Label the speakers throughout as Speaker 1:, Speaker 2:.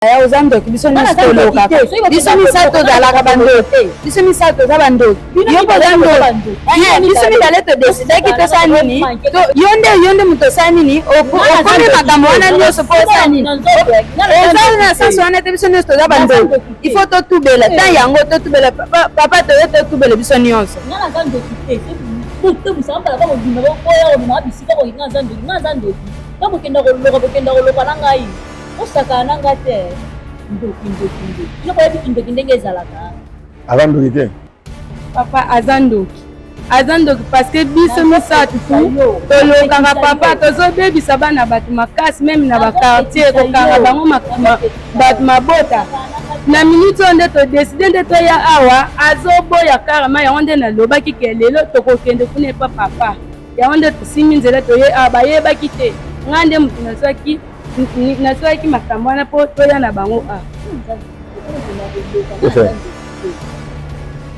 Speaker 1: Ozando biso ni solo kaka biso mi sato dala ka bando biso mi sato za bando yo bozando biso mi dale to décider ki to sanini to yonde muto sanini o komi makambo wana nyoso po sanini ozana saso wana te biso ni to za bando il faut to tubela ta yango to tubela papa to tubela biso nyonso
Speaker 2: ngana zando kite to bisamba ba bina ba koya o na bisika ko ngana zando ba bokenda ko loka nangai osakana ngate ndoki yo ko yebi ndoki ndenge ezalaka
Speaker 3: azandoki te
Speaker 1: papa azandoki parce que biso misato tolokaka papa tozobebisa bana bato makasi meme na bakartier kokanga bango bato mabota na minute oyo nde todeside nde toya awa azoboya karama yango nde nalobaki ke lelo tokokende kuna epa papa yango nde tosimi nzela toye awa bayebaki te nga nde moto nasoki makambo wana mpo toya na bango a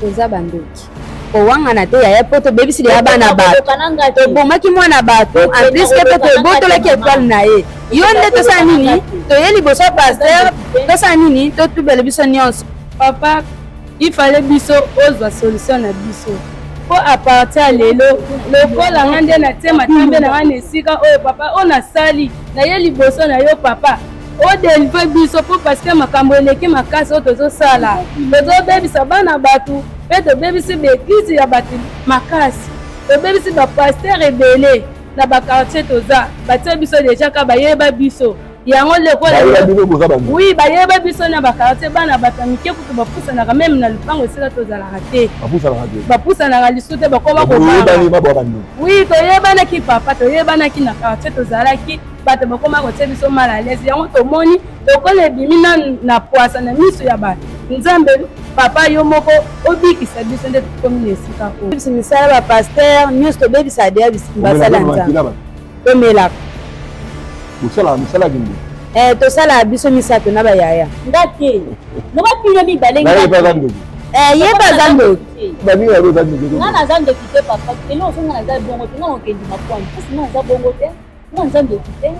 Speaker 1: toza bandoki owangana te yaya mpo tobebisili ya bana bato tobomaki mwana bato en plus ke mpe tobotolaki etoile na ye yo nde tosala nini toye liboso paster tosala nini totubela biso nyonso papa ifale biso ozwa solution na biso po a partir ya lelo lokola nga nde natie matambe na nga na esika oyo papa oyo nasali naye liboso na yo papa odelivre biso po parceke makambo eleki makasi oyo tozosala tozobebisa bana bato mpe tobebisi bekizi ya bato makasi tobebisi bapaster ebele na bakartier toza batie biso deja ka bayeba biso yango oui bayeba biso na bakartier bana bato mike kutu bapusanaka meme na lupango esika tozalaka te bapusanaka lisu te bakoma oui toyebanaki papa toyebanaki na kartier tozalaki bato bakoma kotia biso mal à l'aise yango tomoni lokola ebimi na poasa na miso ya bato nzambe papa yo moko obikisa biso nde tokomi na esika oyo misala ya bapaster nyonso tobebisa deya basala nzambe tomelaka tosala biso misato na bayaya
Speaker 2: nga te nobapino mibale
Speaker 1: yeba zandoki
Speaker 2: nga naza ndoki te papa elo osonga naza bongo te nga nokendi makwani kasi nga naza bongo te nga naza ndoki te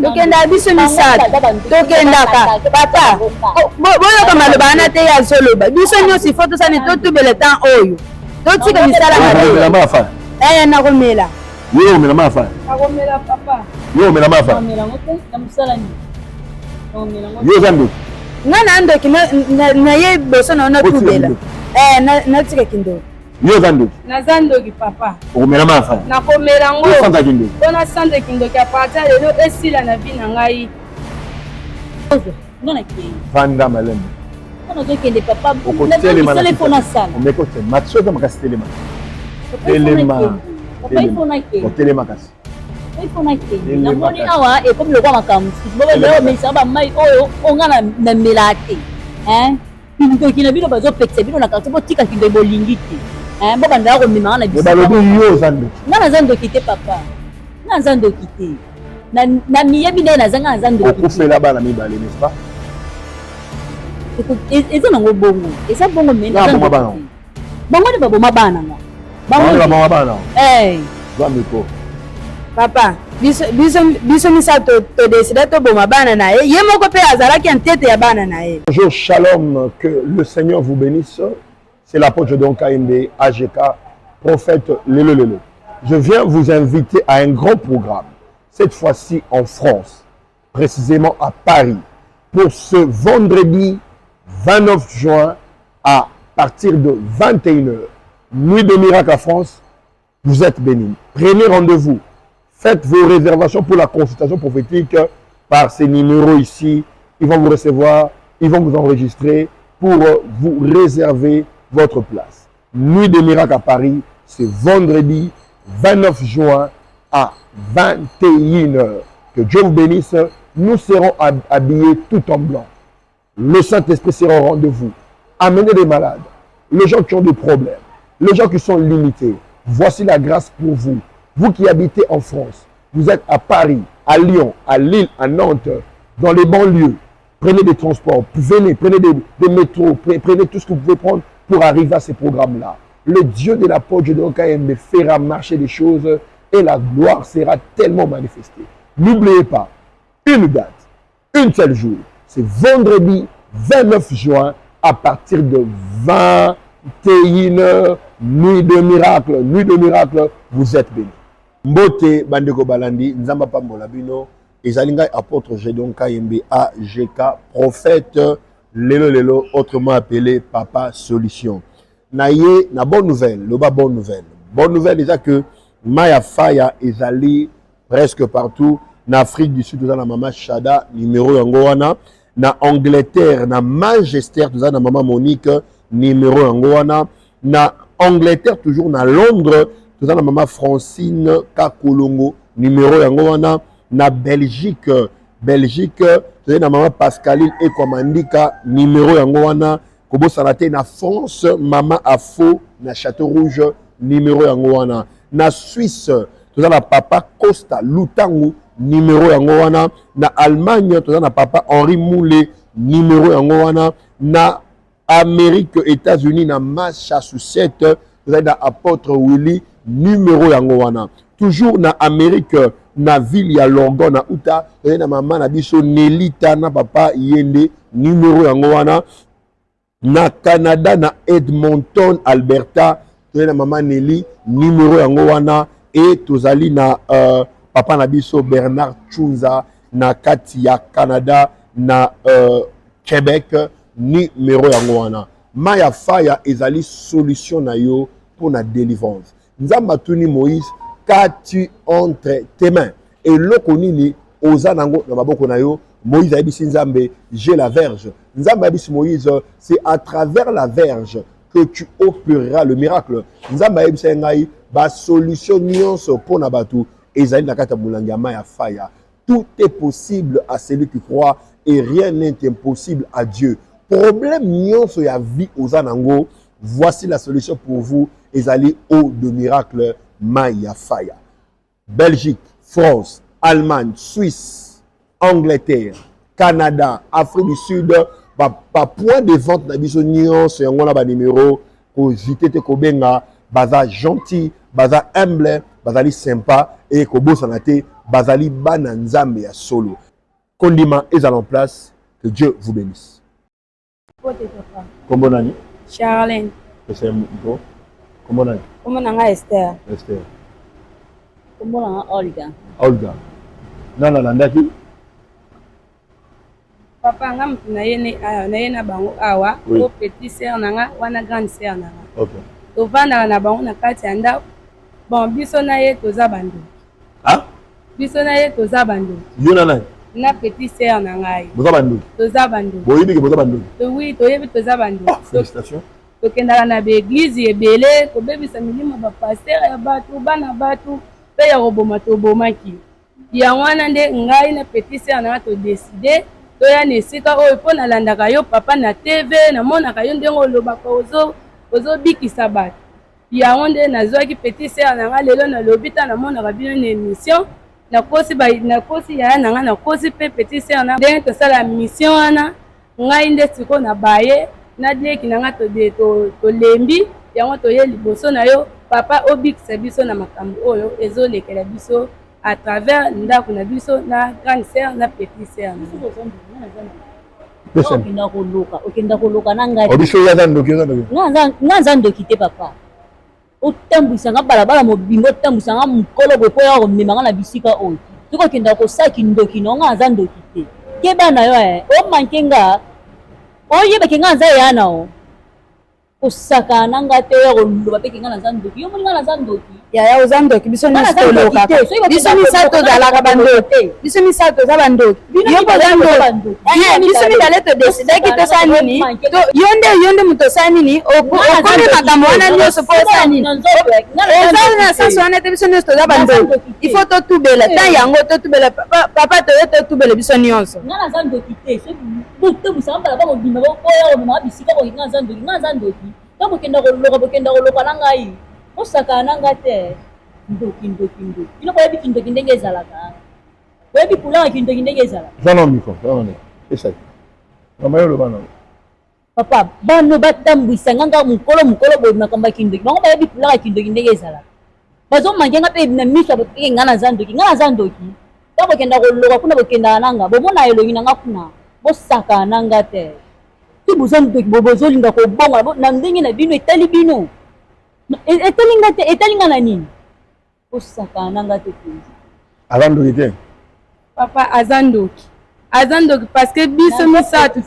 Speaker 1: tokenda biso misato tokendaka papa boyoka maloba wana te ya zoloba biso nyonso ifo tosani totubela temps oyo totika misalaka te nakomela
Speaker 3: yo omela mafa
Speaker 1: nakomela papa
Speaker 3: yo omela mafa yo zandoki nga
Speaker 1: na ndoki naye boso na ona tubela natika kindoki
Speaker 3: yo zandoki
Speaker 1: naza ndoki papa
Speaker 3: okomela mafa
Speaker 1: nakomela ngo
Speaker 3: santa kindoki
Speaker 1: mpona santa kindoki apartir lelo esila na vi na ngai
Speaker 3: vanda malembe
Speaker 2: nazokende papa
Speaker 3: matso eza makasi telema otelema kasi
Speaker 2: namoni awa ekomi lokwa makambo omekisaka bamai oyo onga na mela te kindoki na bino bazopekisa bino na kartier botika kindoki bolingi te bo bandaka komemanga na nga naza ndoki te papa nga naza ndoki te na miyebi nde naza nga naza ndoki
Speaker 3: okufela bana mibale n'est-ce pas
Speaker 2: eza nango bongo eza bongo me bango nde baboma bana nga
Speaker 1: papa biso misato todesida toboma bana na ye ye moko mpe azalaki ntete ya bana na ye.
Speaker 3: Bonjour, shalom, que le Seigneur vous bénisse. C'est l'apôtre Don KMB, AGK, prophète Lelo. Je viens vous inviter à un grand programme, cette fois-ci en France, précisément à Paris, pour ce vendredi 29 juin à partir de 21h. Nuit de miracle à France, vous êtes bénis. Prenez rendez-vous. Faites vos réservations pour la consultation prophétique par ces numéros ici. Ils vont vous recevoir, ils vont vous enregistrer pour vous réserver votre place. Nuit de miracle à Paris, c'est vendredi 29 juin à 21h. Que Dieu vous bénisse. Nous serons habillés tout en blanc. Le Saint-Esprit sera au rendez-vous. Amenez des malades, les gens qui ont des problèmes, les gens qui sont limités. Voici la grâce pour vous. Vous qui habitez en France, vous êtes à Paris, à Lyon, à Lille, à Nantes, dans les banlieues. Prenez des transports, venez, prenez des métros, prenez tout ce que vous pouvez prendre pour arriver à ces programmes-là. Le Dieu de l'apôtre de KMB fera marcher les choses et la gloire sera tellement manifestée. N'oubliez pas, une date, un tel jour, c'est vendredi 29 juin à partir de 21h, nuit de miracle, vous êtes bénis. Mbote Bandeko Balandi, Nzamba Pambola Bino, Ezalinga apôtre Gédon Kayembe AGK, prophète Lelo, autrement appelé Papa Solution. Naye, na bonne nouvelle, le bas bonne nouvelle. Bonne nouvelle déjà que Maya Faya ezali presque partout. Na Afrique du Sud, na Mama Chada, numéro yangoana. Na Angleterre, na Manchester, na Mama Monique, numéro yangoana. Na Angleterre, toujours na Londres, na Mama Francine Kakolongo, numéro yangoana. Na Belgique, na Mama Pascaline Ekwamandika, numéro yangoana. Kobo Salate na France, Mama Afo, na Château Rouge, numéro yangoana. Na Suisse, na Papa Costa Lutangu, numéro yangoana. Na Allemagne, na Papa Henri Moulé, numéro yangoana. Na Amérique, États-Unis, na Massachusetts, na Apôtre Willy, numéro yangoana. Toujours na Amérique, na ville ya Lorgon, na Uta, na Mama na biso Nelita, na Papa Yende, numéro yangoana. Na Canada, na Edmonton, Alberta, na Mama Nelly, numéro yangoana. Et tozali na Papa Nabiso Bernard Chunza, na Katia Canada, na Québec, numéro yangoana. Maya Faya ezali solution na yo pour la délivrance. Nzamba Tuni Moïse, qu'as-tu entre tes mains? Et l'okonini, ozanango na maboko na yo, Moïse a dit Nzambe, j'ai la verge. Nzambe a dit Moïse, c'est à travers la verge que tu opéreras le miracle. Nzambe a dit Ngai, ba solution nyonso pour nabatu. Ezali na kata mulangi ya Faya. Tout est possible à celui qui croit et rien n'est impossible à Dieu. Problème nyonso ya vie ozanango, voici la solution pour vous. Ezali eau de miracle Maya Faya. Belgique, France, Allemagne, Suisse, Angleterre, Canada, Afrique du Sud, pas point de vente na biso nyonso yango na ba numéro ko jitete ko benga baza gentil, baza humble, bazali sympa et ko bosana te bazali bana nzambe ya solo. Kondima est en place, que Dieu vous bénisse. Comment nani?
Speaker 1: Charlène.
Speaker 3: C'est bon. Comment nani?
Speaker 1: Comment nanga Esther?
Speaker 3: Esther.
Speaker 2: Comment nanga Olga?
Speaker 3: Olga. Nana landaki?
Speaker 1: Papa nga mutu na ye na bango awa, o petit sœur nanga wana grande sœur nanga.
Speaker 3: OK.
Speaker 1: Tovanda na bango na kati ya ndako. Bon biso na ye toza bando.
Speaker 3: Ah?
Speaker 1: Biso na ye toza bando.
Speaker 3: Yo nana?
Speaker 1: Na petit sœur nanga ye.
Speaker 3: Boza bando.
Speaker 1: Toza bando.
Speaker 3: Boyebi ke boza bando.
Speaker 1: Oui, toyebi toza bando.
Speaker 3: Ah, félicitations.
Speaker 1: Tokendaka na baeglise ebele kobebisa milimo bapaster ya bato bana bato mpe ya koboma tobomaki. Yango wana nde ngai na petit sœur nanga todeside toya na esika oyo mpo nalandaka yo papa na TV namonaka yo ndenge olobaka ozobikisa bato. Yango nde nazwaki petit sœur nanga lelo nalobi ta namonaka bino na émission nakosi yaya nanga nakosi mpe petit sœur nanga ndenge tosala mission wana ngai nde sikoyo na baye na dieki nanga tolembi yango toye liboso na yo papa obikisa biso na makambo oyo ezolekela biso à travers ndako na biso na grande sœur na petit sœur.
Speaker 2: Okenda koloka na ngati.
Speaker 3: Obiso ya ndoki.
Speaker 2: Nga ndoki te papa. Otambwisa nga balabala mobingo otambwisa nga mukolo bopo ya komemanga na bisika oyo. Toko kenda kosaki ndoki no nga ndoki te. Keba na yo o mankenga. Oye bekenga nza yana o. Osaka nanga te ya koloba pe kenga na ndoki. Yo molinga na ndoki. Ya ozandoki biso ni stoloka. Biso ni sato zalaka bandoki. Biso ni sato za bandoki. Yo bandoki. Biso ni daleto deside ki to sanini. Yonde muto sanini. Okomi makambo wana nyoso po sanini. Ozali na saso wana te biso ni sto za bandoki. Il faut to tubela. Ta yango to tubela papa to tubela biso nyonso. Nga na ndoki te. So busamba ba mo bima ko ya mo bisika ko nga ndoki. Tabo kenda koloka na ngai. Osaka nanga te ndoki. Ino kwa yebi ndoki ndenge ezalaka. Kwa yebi pula kindoki ndenge ezalaka.
Speaker 3: Zana miko, zana. Esa. Mama yo lo bana.
Speaker 2: Papa, bano batambwisa nganga mukolo bo makamba kindoki. Bango ba yebi pula kindoki ndenge ezalaka. Bazo mangenga pe na misa boke ngana zandoki. Tabo kenda koloka kuna bokenda nanga. Bomona elongi nanga kuna. bosaka nanga te ti bozwa ndoki bozolinga kobonga na ndenge na bino etali bino etalinga te etalinga na nini bosaka nanga te penza
Speaker 3: azandoki te
Speaker 1: papa azandoki parce que biso misato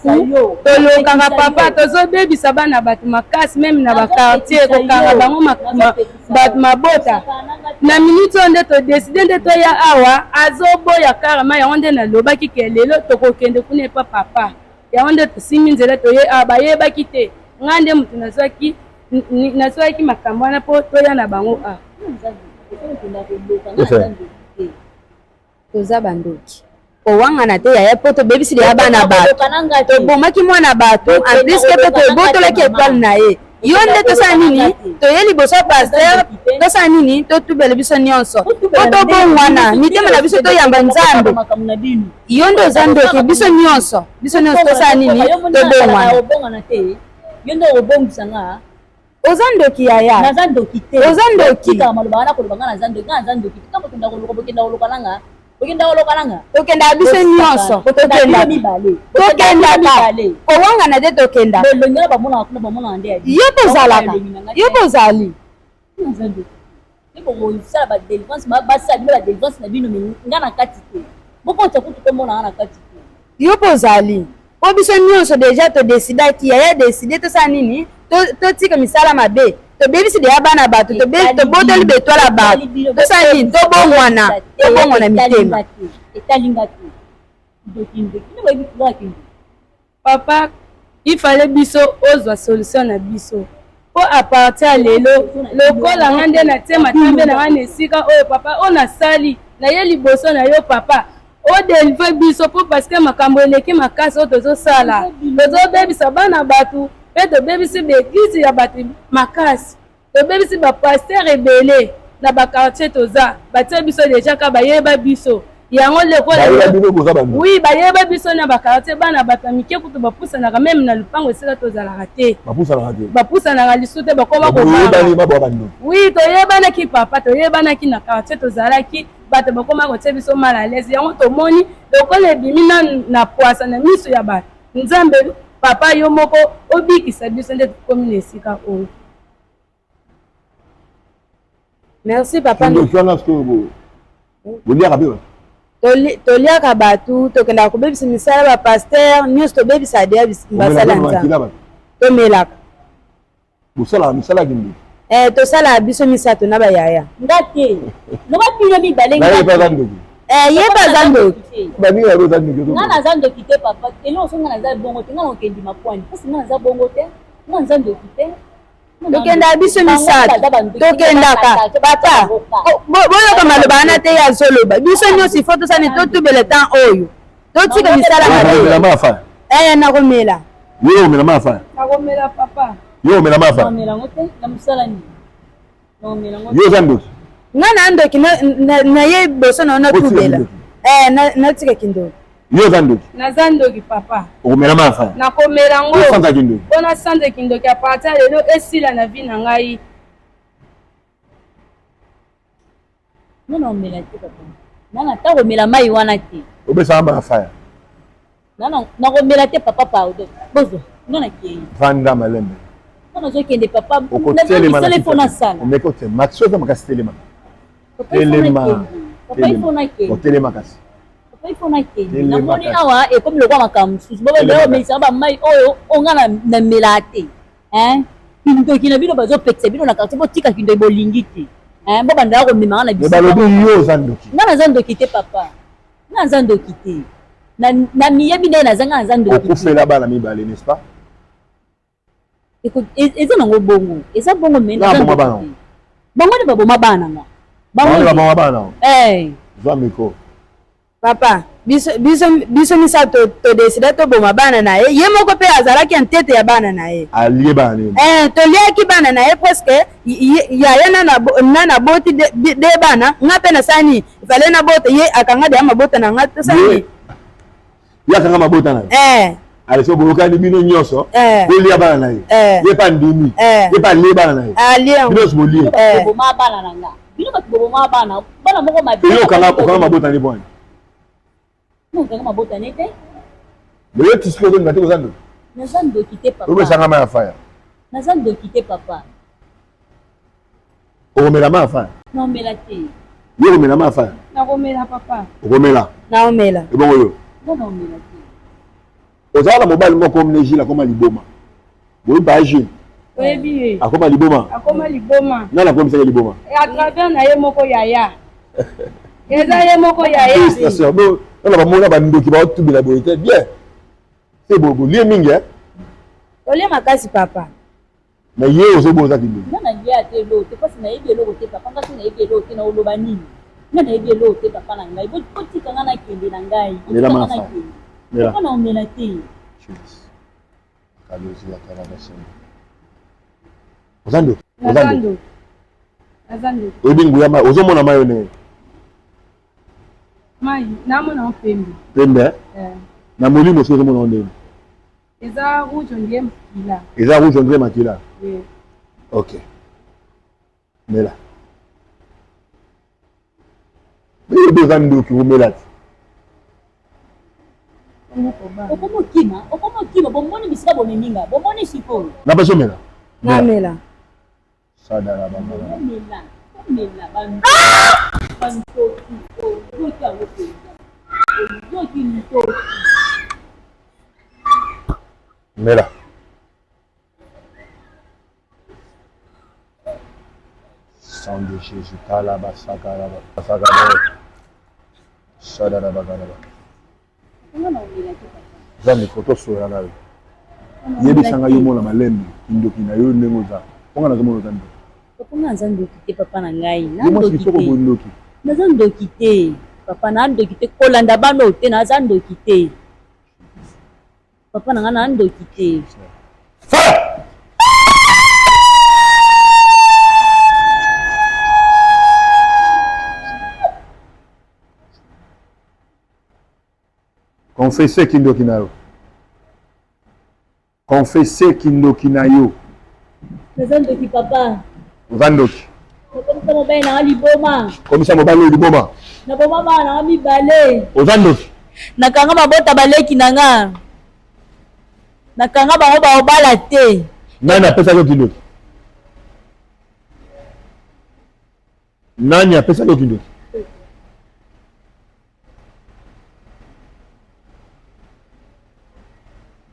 Speaker 1: tolokanga papa tozobebisa bana bato makasi meme na bakartier kokanga bango bato mabota na minute oyo nde todeside nde toya awa azoboya karama yango nde nalobaki ke lelo tokokende kuna epa papa yango nde tosimi nzela toye awa bayebaki te nga nde moto nazwaki makambo wana mpo toya na bango awa toza bandoki owangana te yaya mpo tobebisili ya bana bato tobomaki mwana bato en plus ke mpe tobotolaki etoile na ye yo nde tosala nini toye liboso ya paster tosala nini totubela biso nyonso mpo tobongwana mitema na biso toyamba nzambe yo nde oza ndoki biso nyonso tosala nini tobongwana oza ndoki yaya oza ndoki tokenda biso nyonso tokendaka kowangana te tokenda yo tozalaka yo tozali yo tozali po biso nyonso deja todesidaki yaya deside tosala nini totika misala mabe tobebisi deya bana bato tobotoli betwala bato tosala nini tobongwana mitema papa ifale biso ozwa solution na biso po a partir ya lelo lokola nga nde natie matambe na nga na esika oyo papa oyo nasali naye liboso na yo papa odelivre biso po parceke makambo eleki makasi oyo tozosala tozobebisa bana bato mpe tobebisi baeglise ya bato makasi tobebisi bapaster ebele na bakartier toza batie biso deja ka bayeba biso yango lekola oui bayeba biso na bakartier bana bato ya mike kutu bapusanaka meme na lupango esika tozalaka te bapusanaka lisu te bakoma kobaa oui toyebanaki papa toyebanaki na kartier tozalaki bato bakoma kotia biso mal à l'aise yango tomoni lokola ebimi na poasa na miso ya bato nzambe papa yo moko obikisa biso nde tokomi na esika oyo merci papa toliaka bato tokendaka kobebisa misala bapaster nyonso tobebisa deya basala nzambe tomelaka tosalaka biso misato na bayaya ye baza ndoki
Speaker 2: nga naza ndoki te papa elonso nga naza bongo te nga naokendi mapwani mpasi nga naza bongo te nga naza ndoki te
Speaker 1: tokendaka biso misato tokendaka papa boyoka maloba wana te ya zoloba biso nyonso ifo tosani totubela temps oyo totika misala mabe nakomela
Speaker 3: yo omela mafa
Speaker 1: nakomela papa
Speaker 3: yo omela mafa yo oza ndoki
Speaker 1: nga na ndoki naye boso na natubela natika kindoki
Speaker 3: yo oza ndoki
Speaker 1: naza ndoki papa
Speaker 3: okomela mafa
Speaker 1: nakomela ngo
Speaker 3: osanza kindoki
Speaker 1: mpona sanza kindoki apartir ya lelo esila na vi na ngai
Speaker 2: nana omela te papa nana ta komela mai wana te
Speaker 3: obesaka mafaya
Speaker 2: nakomela te papa pardon bozwa nana kei
Speaker 3: vanda malembe
Speaker 2: nana ozokende papa
Speaker 3: okotelema
Speaker 2: ifo nasala
Speaker 3: omeki otema soza makasi telema otelema kasi
Speaker 2: namoni awa ekomi lokwa makambo mosusu bomeisaka bamai oyo onga namela te kindoki na bino bazopekisa bino na kartier botika kindo bolingi te bo bandaka komemanga na
Speaker 3: balobi yo oza ndoki
Speaker 2: nga naza ndoki te papa nga naza ndoki te na miyebi nde nazanga naza ndoki
Speaker 3: okufela bana mibale n'est-ce pas
Speaker 2: eza nango bongo eza bongo bongo nde baboma bana nga
Speaker 3: baboma bana zwa miko
Speaker 1: papa biso misato todesida toboma bana na ye ye moko mpe azalaki ntete ya bana na ye
Speaker 3: alie bana nini
Speaker 1: toliaki bana na ye presque yaya nana boti de bana nga mpe nasani ifale nabota ye akanga deya mabota na nga tosani
Speaker 3: ye akanga mabota na ye alese boyokani bino nyonso kolia bana na ye ye pa ndimi ye pa alie bana na ye bino nyonso bolie
Speaker 2: boboma bana na nga bino bato boboma bana moko mabe
Speaker 3: okanga mabota ni bwani
Speaker 2: okanga mabota ne te
Speaker 3: Mais tu sais que vous avez dit
Speaker 2: Nazan de quitter papa.
Speaker 3: vous avez ma affaire.
Speaker 2: Nazan de quitter papa.
Speaker 3: Vous avez ma affaire.
Speaker 2: Non, mais la thé.
Speaker 3: Vous avez ma affaire.
Speaker 1: Na komela papa.
Speaker 3: Vous avez la.
Speaker 1: Na omela.
Speaker 3: Et bon, vous
Speaker 2: Non, mais la thé.
Speaker 3: vous avez la mobile moi comme Neji la comme Liboma. Vous avez pas agi.
Speaker 1: Oyebi.
Speaker 3: Akoma Liboma.
Speaker 1: Akoma liboma.
Speaker 3: Non la comme ça Liboma.
Speaker 1: Et à travers na ye moko yaya. Eza ye moko yaya.
Speaker 3: Félicitations. Bon, on va monter bando qui va tout bien bien. C'est beau, lié mingi hein.
Speaker 1: Olie makasi papa.
Speaker 3: Mais hier aussi bon ça qui dit.
Speaker 2: Non, na dia te lo, te pasi na yebi lo te papa, ngasi na yebi lo te na oloba nini. Na yebi lo te papa na ngai. Bo tika nga na kende na ngai.
Speaker 3: Mela mafa.
Speaker 2: Mela. Papa na omela te.
Speaker 3: Kadozi la karavation. Ozando. Ozando.
Speaker 1: Azando.
Speaker 3: Obingu ya ma ozomona mayone.
Speaker 1: Mai, namo na pembe.
Speaker 3: Pembe. Na molimo so ozomona onde.
Speaker 1: Eza rouge ndiye makila.
Speaker 3: Eza rouge ndiye makila.
Speaker 1: Oui.
Speaker 3: OK. Mela. Mais ozando ki omela.
Speaker 2: Okomo kima, bomoni bisika bomeninga, bomoni siko.
Speaker 3: Na baso mela.
Speaker 1: Na mela.
Speaker 3: Sadara bamba.
Speaker 2: Mela, bantu. Bantu, yoki awote. Yoki nito.
Speaker 3: Mela. Sang de Jésus, kalaba sakaraba. Sakaraba. Sadara bamba. Zami koto soya nawe. Yebi sanga yo mona malembe, ndoki na yo ndengoza. Ponga na zomo zando.
Speaker 2: Papa nzando kite papa na ngai.
Speaker 3: Nando kite.
Speaker 2: Nazando kite. Papa nando kite kolanda bano te nazando kite. Papa na ngana nando kite.
Speaker 3: Fire! Confessez Kindokinayo. Confessez Kindokinayo.
Speaker 2: Nazando ki papa.
Speaker 3: Vandoki.
Speaker 2: Komisa mobile na liboma.
Speaker 3: Komisa mobile liboma.
Speaker 2: Na boma ba na mibale.
Speaker 3: Ozandoki.
Speaker 2: Nakanga mabota baleki nanga. Nakanga bango ba obala te.
Speaker 3: Nani apesa yo Kindoki? Nani apesa yo Kindoki?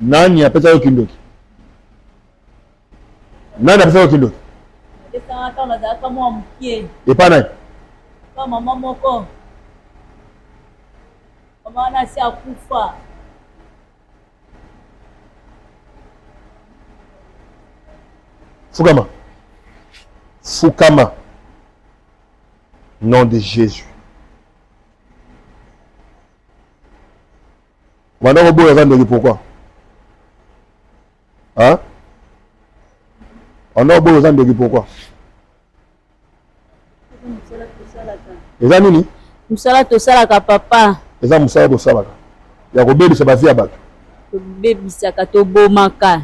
Speaker 3: Nani apesa yo Kindoki? Nani apesa yo Kindoki?
Speaker 2: Esa ata na za kama mkie.
Speaker 3: Epa nani?
Speaker 2: Kama mama moko. Mama na si akufa.
Speaker 3: Fukama. Fukama. Nom de Jésus. Maintenant, on va vous pourquoi? Hein? On a besoin de pourquoi? Eza nini?
Speaker 2: Musala tosalaka papa.
Speaker 3: Eza musala tosalaka. Ya kobebisa bavi ya bato.
Speaker 2: Tobebisaka tobomaka.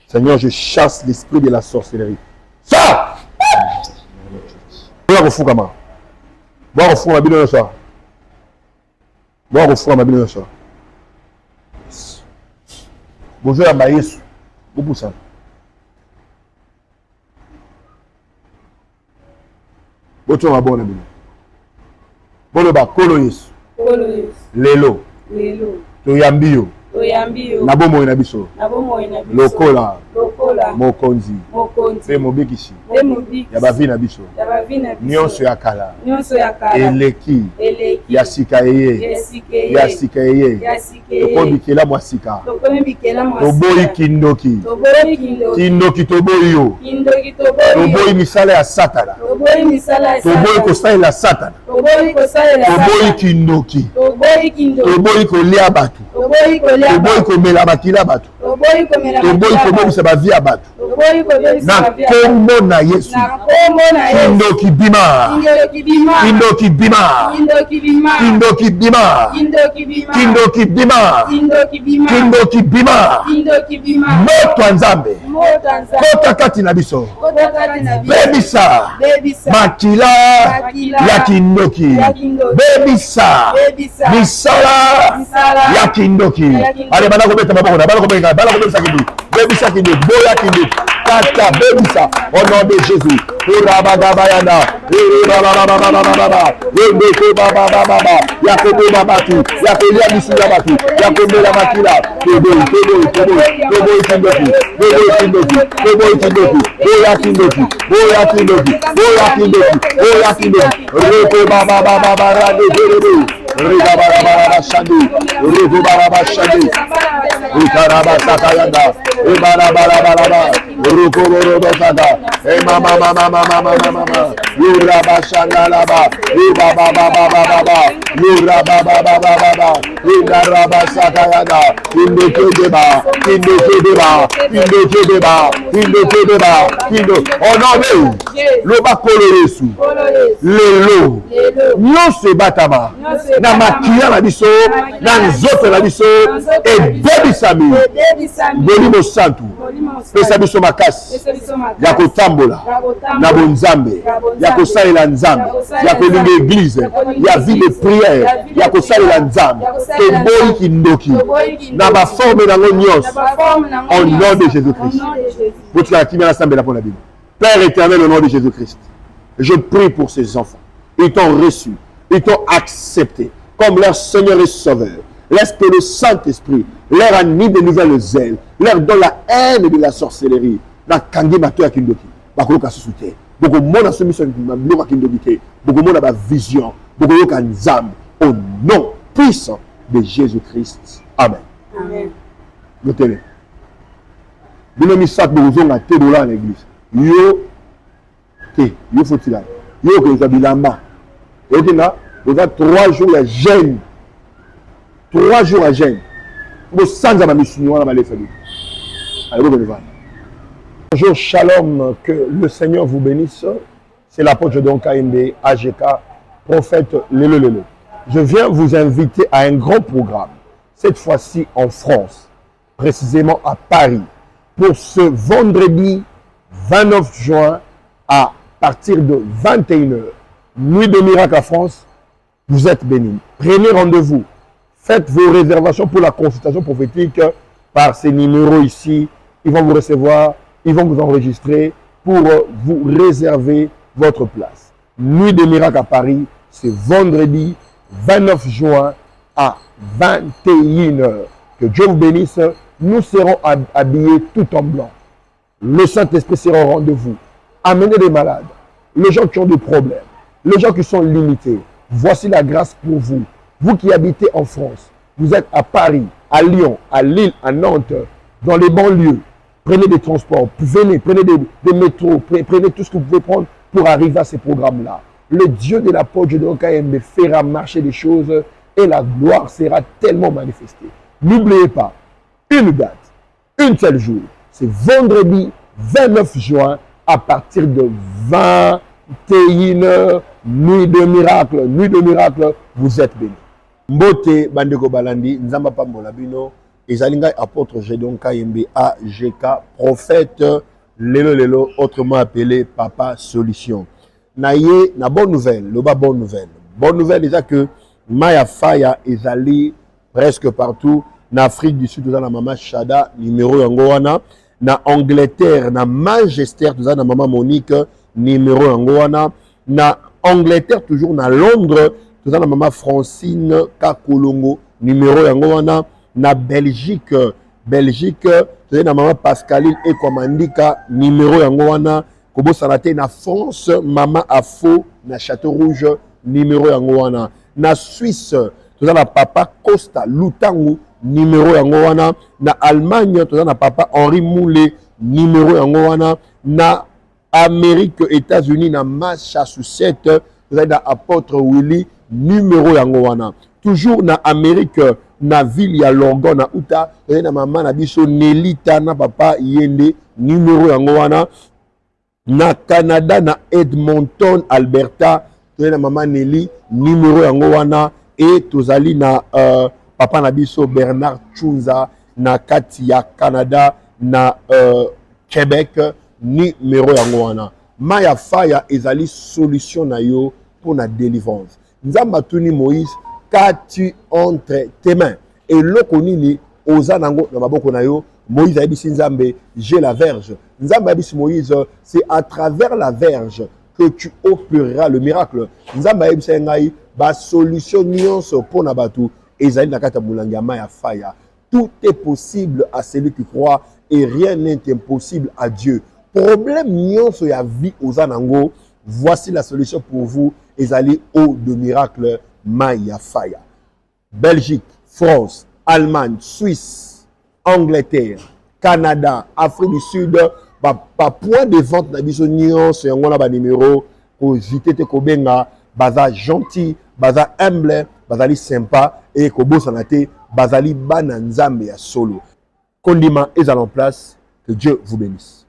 Speaker 3: Seigneur, je chasse l'esprit de la sorcellerie. Ça! Boya kofukama. Boya kofukama bino nyonso. Boya kofukama bino nyonso. Bonjour à Maïs. Beaucoup ça. Bonjour à bonne abîme. Bonjour à Koloïs. Lelo. Toyambio. Nabomo inabiso. Lokola. Mokonzi. Pe mobikisi. Ya bavi na biso. Nyonso ya kala. Eleki. Yasika eye. Yasika eye. Tokobikela mwasika. Toboyi kindoki. Kindoki toboyi yo. Toboyi misala ya satana. Toboyi kosalela satana. Toboyi kindoki. Toboyi kolia batu. Toboyi komela bakila batu. Toboyi kobomisa bavi ya batu. na kombo na Yesu kindoki bima kindoki bima kindoki bima kindoki bima kindoki bima moto ya Nzambe kota kati na biso bebisa makila ya kindoki bebisa misala ya kindoki ale bana kobeta maboko na bana kobeta kindoki bebisa kindoki boya kindoki kata bebisa au nom de Jésus urabagabayana urabababababa yendeke babababa yakobo babatu yakolia bisuya batu yakombela makila tobo kindoki boya kindoki reko babababa rade Rigabarabara Shandi, Rugubaraba Shandi, Rikaraba Sakayanda, Ibarabarabara, Rukuborobasaga, Mama, Yuraba Shangalaba, Ibababababa, Yurababababa, Idaraba Sakayanda, Indekeba, oh non, le bakoloresu, lelo, nyonse batama, na makia na biso, na nzoto na biso, ebebisami, bolimo santu, pesa biso makasi, ya kotambola, na bonzambe, ya kosalela nzambe, ya kolinga église, ya vie de prière, ya kosalela nzambe, toboyi kindoki, na ba forme na nyonso, au nom de Jésus-Christ. Votre la kimia la pour la Bible. Père éternel, au nom de Jésus-Christ, je prie pour ces enfants. Ils t'ont reçu, ils t'ont accepté comme leur Seigneur et Sauveur. Laisse que le Saint-Esprit leur anime de nouvelles ailes, leur donne la haine de la sorcellerie. La kangi mato ya kindoki, bakolo ka susute. Beaucoup mona soumission na kindoki, beaucoup mona ba vision, beaucoup yoka nzambe au nom puissant de Jésus-Christ. Amen.
Speaker 1: Amen.
Speaker 3: Notez-le. Bino misak bozonga te dola en église. Yo faut-il aller. Yo que zabilamba. Et là, vous avez 3 jours à jeûne. 3 jours à jeûne. Vous sans ma mission, on va aller faire. Allez, vous venez voir. Bonjour, shalom, que le Seigneur vous bénisse. C'est l'apôtre Jodon KMB, AGK, prophète Lelelele. Je viens vous inviter à un grand programme, cette fois-ci en France, précisément à Paris, pour ce vendredi 29 juin à partir de 21h. Nuit de miracle à France, vous êtes bénis. Prenez rendez-vous. Faites vos réservations pour la consultation prophétique par ces numéros ici. Ils vont vous recevoir, ils vont vous enregistrer pour vous réserver votre place. Nuit de miracle à Paris, c'est vendredi 29 juin à 21h. Que Dieu vous bénisse. Nous serons habillés tout en blanc. Le Saint-Esprit sera au rendez-vous. Amenez des malades, les gens qui ont des problèmes, les gens qui sont limités. Voici la grâce pour vous. Vous qui habitez en France, vous êtes à Paris, à Lyon, à Lille, à Nantes, dans les banlieues. Prenez des transports, venez, prenez des métros, prenez tout ce que vous pouvez prendre pour arriver à ces programmes-là. Le Dieu de l'apôtre de KMB fera marcher des choses et la gloire sera tellement manifestée. N'oubliez pas, une date, un seul jour, c'est vendredi 29 juin à partir de 21h, nuit de miracle, vous êtes bénis. Mbote Bandeko Balandi, Nzamba Pambola Bino, Ezalinga apôtre Gédon KMB AGK, prophète Lelo, autrement appelé Papa Solution. Naye, na bonne nouvelle, le bas bonne nouvelle. Bonne nouvelle déjà que Maya Faya Ezali presque partout. Na Afrique du Sud, na Mama Chada, numéro Yangoana. Na Angleterre, na Manchester, na Mama Monique, numéro Yangoana. Na Angleterre, toujours na Londres, na Mama Francine Kakolongo, numéro Yangoana. Na Belgique, na Mama Pascaline Ekwamandika, numéro Yangoana. Kobo Salate, na France, Mama Afo, na Château Rouge, numéro Yangoana. Na Suisse, na Papa Costa Lutangu, numéro Yangoana. Na Allemagne, na Papa Henri Moulé, numéro Yangoana. Na Amérique, États-Unis, na Massachusetts, na Apôtre Willy, numéro Yangoana. Toujours na Amérique na ville ya Longo na uta na maman na biso Nelita na papa Yende numéro yango wana na Canada na Edmonton Alberta na maman Nelly numéro yango wana et tozali na papa na biso Bernard Chunza na kati ya Canada na Québec numéro yango wana. Maya Faya ezali solution na yo pour la délivrance. Nzamba tuni Moïse, qu'as-tu entre tes mains? Et l'okonini ozanango na maboko na yo, Moïse a dit Nzambe, j'ai la verge. Nzamba a dit Moïse, c'est à travers la verge que tu opéreras le miracle. Nzamba a dit ngai ba solution nyonso pour na batu ezali na kata mulanga Maya Faya. Tout est possible à celui qui croit et rien n'est impossible à Dieu. Problème nyonso ya vie ozanango, voici la solution pour vous. Ezali eau de miracle Maya Faya. Belgique, France, Allemagne, Suisse, Angleterre, Canada, Afrique du Sud, pas point de vente na biso nyonso yango na ba numéro pour éviter te kobenga baza gentil, baza humble, bazali sympa et kobosana te bazali bana nzambe ya solo. Kondima est en place, que Dieu vous bénisse.